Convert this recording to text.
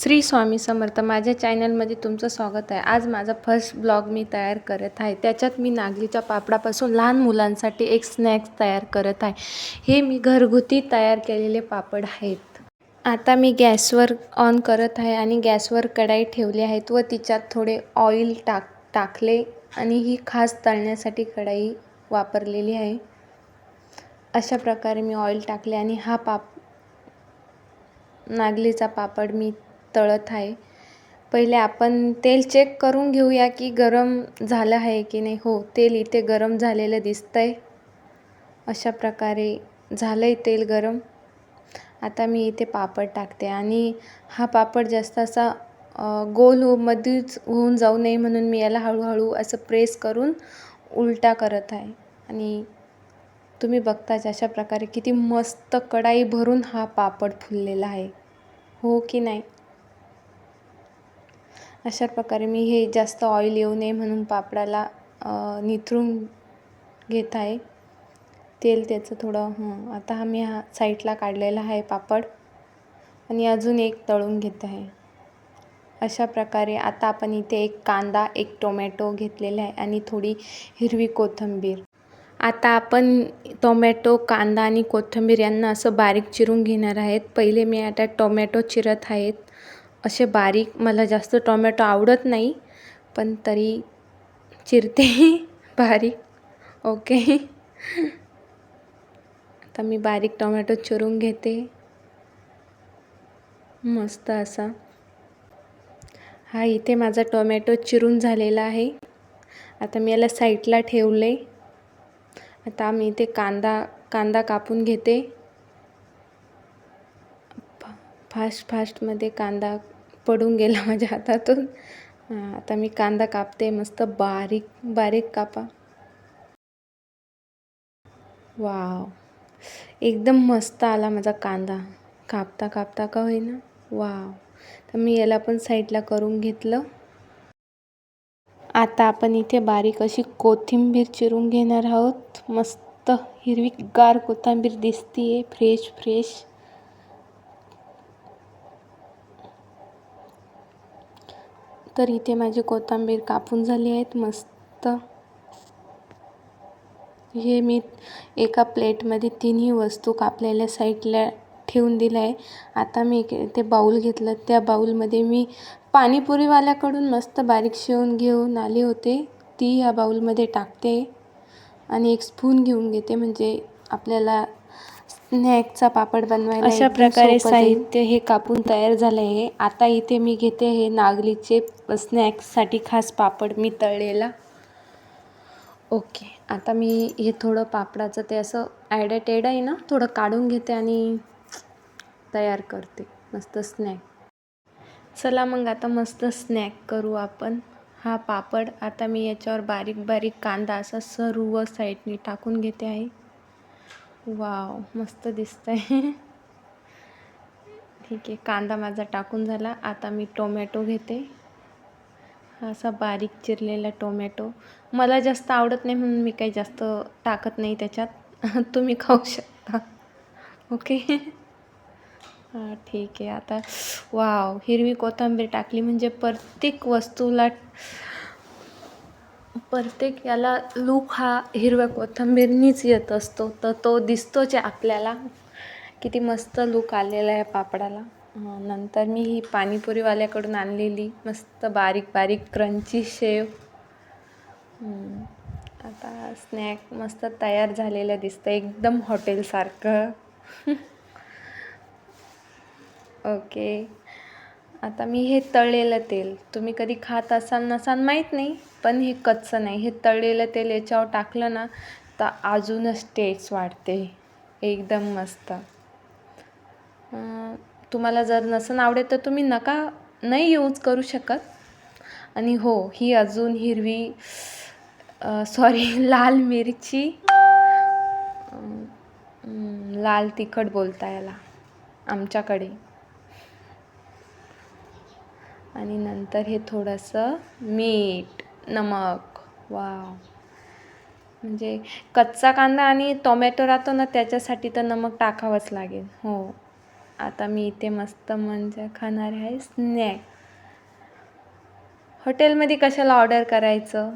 श्री स्वामी समर्थ. माझ्या चॅनलमध्ये तुमचं स्वागत आहे. आज माझा फर्स्ट ब्लॉग मी तयार करत आहे. त्याच्यात मी नागलीच्या पापडापासून लहान मुलांसाठी एक स्नॅक्स तयार करत आहे. हे मी घरगुती तयार केलेले पापड आहेत. आता मी गॅसवर ऑन करत आहे आणि गॅसवर कढाई ठेवली आहेत व तिच्यात थोडे ऑइल टाकले आणि ही खास तळण्यासाठी कढाई वापरलेली आहे. अशा प्रकारे मी ऑइल टाकले आणि हा नागलीचा पापड मी तळत आहे. पहिले आपण तेल चेक करून घेऊया की गरम झालं आहे की नाही. हो, तेल इथे गरम झालेलं दिसतंय. अशा प्रकारे झालंय तेल गरम. आता मी इथे पापड टाकते आणि हा पापड जास्त असा गोल मध्येच होऊन जाऊ नये म्हणून मी याला हळूहळू असं प्रेस करून उलटा करत आहे. आणि तुम्ही बघताच अशा प्रकारे किती मस्त कढाई भरून हा पापड फुललेला आहे, हो की नाही. अशा प्रकारे मी हे जास्त ऑइल येऊ नये म्हणून पापडाला निथळून घेत आहे तेल त्याचं थोडं. आता हा साईडला काढलेला आहे पापड आणि अजून एक तळून घेत आहे. अशा प्रकारे आता आपण इथे एक कांदा, एक टोमॅटो घेतलेला आहे आणि थोडी हिरवी कोथिंबीर. आता आपण टोमॅटो, कांदा आणि कोथिंबीर यांना असं बारीक चिरून घेणार आहेत. पहिले मी आता टोमॅटो चिरत आहेत असे बारीक. मला जास्त टोमॅटो आवडत नाही पण तरी चिरते बारीक. ओके. आता मी बारीक टोमॅटो चिरून घेते मस्त असा. हा इथे माझा टोमॅटो चिरून झालेला आहे. आता मी याला साईडला ठेवले. आता मी इथे कांदा कापून घेते. फास्टमध्ये कांदा पडून गेला माझ्या हातातून. आता मी कांदा कापते मस्त बारीक कापा. वाव, एकदम मस्त आला माझा कांदा कापता का होईना. वाव. तर मी याला पण साईडला करून घेतलं. आता आपण इथे बारीक अशी कोथिंबीर चिरून घेणार आहोत. मस्त हिरवीगार कोथिंबीर दिसतीये, फ्रेश. तर इथे माझी कोथिंबीर कापून झाली आहेत मस्त. हे मी एका प्लेटमध्ये तिन्ही वस्तू कापलेल्या साईडला ठेवून दिलं आहे. आता मी ते बाऊल घेतलं. त्या बाऊलमध्ये मी पाणीपुरीवाल्याकडून मस्त बारीक शेव घेऊन आले होते, ती ह्या बाऊलमध्ये टाकते आणि एक स्पून घेऊन घेते म्हणजे आपल्याला स्नॅकचा पापड बनवायला. अशा प्रकारे साहित्य हे कापून तयार झालं आहे. आता इथे मी घेते हे नागलीचे स्नॅक्ससाठी खास पापड मी तळलेला. ओके. आता मी हे थोडं पापडाचं ते असं ॲडेटेड आहे ना, थोडं काढून घेते आणि तयार करते मस्त स्नॅक. चला मग आता मस्त स्नॅक करू आपण. हा पापड आता मी याच्यावर बारीक कांदा असा सर्व साईडनी टाकून घेते आहे. वाव, मस्त दिसतंय. ठीक आहे, कांदा माझा टाकून झाला. आता मी टोमॅटो घेते. असा बारीक चिरलेला टोमॅटो. मला जास्त आवडत नाही म्हणून मी काही जास्त टाकत नाही त्याच्यात. तुम्ही खाऊ शकता. ओके. हां, ठीक आहे. आता वाव, हिरवी कोथिंबीर टाकली म्हणजे प्रत्येक याला लूक हा हिरव्या कोथिंबीरनीच येत असतो. तर तो दिसतोच आहे आपल्याला. किती मस्त लूक आलेला आहे पापडाला. नंतर मी ही पाणीपुरीवाल्याकडून आणलेली मस्त बारीक क्रंची शेव. आता स्नॅक मस्त तयार झालेलं दिसतं, एकदम हॉटेलसारखं. ओके. आता मी हे तळलेलं तेल, तुम्ही कधी खात असाल नसाल माहीत नाही, पण हे कच्चं नाही, हे तळलेलं तेल याच्यावर टाकलं ना तर अजूनच टेस्ट वाढते, एकदम मस्त. तुम्हाला जर नसेल आवडत तर तुम्ही नाही यूज करू शकत. आणि हो, ही अजून लाल मिरची, लाल तिखट बोलता याला आमच्याकडे. आणि नंतर हे थोडंसं मीठ, नमक. वाव, म्हणजे कच्चा कांदा आणि टोमॅटो राहतो ना त्याच्यासाठी तर नमक टाकावंच लागेल. हो, आता मी इथे मस्त म्हणजे खाणार आहे स्नॅक. हॉटेलमध्ये कशाला ऑर्डर करायचं.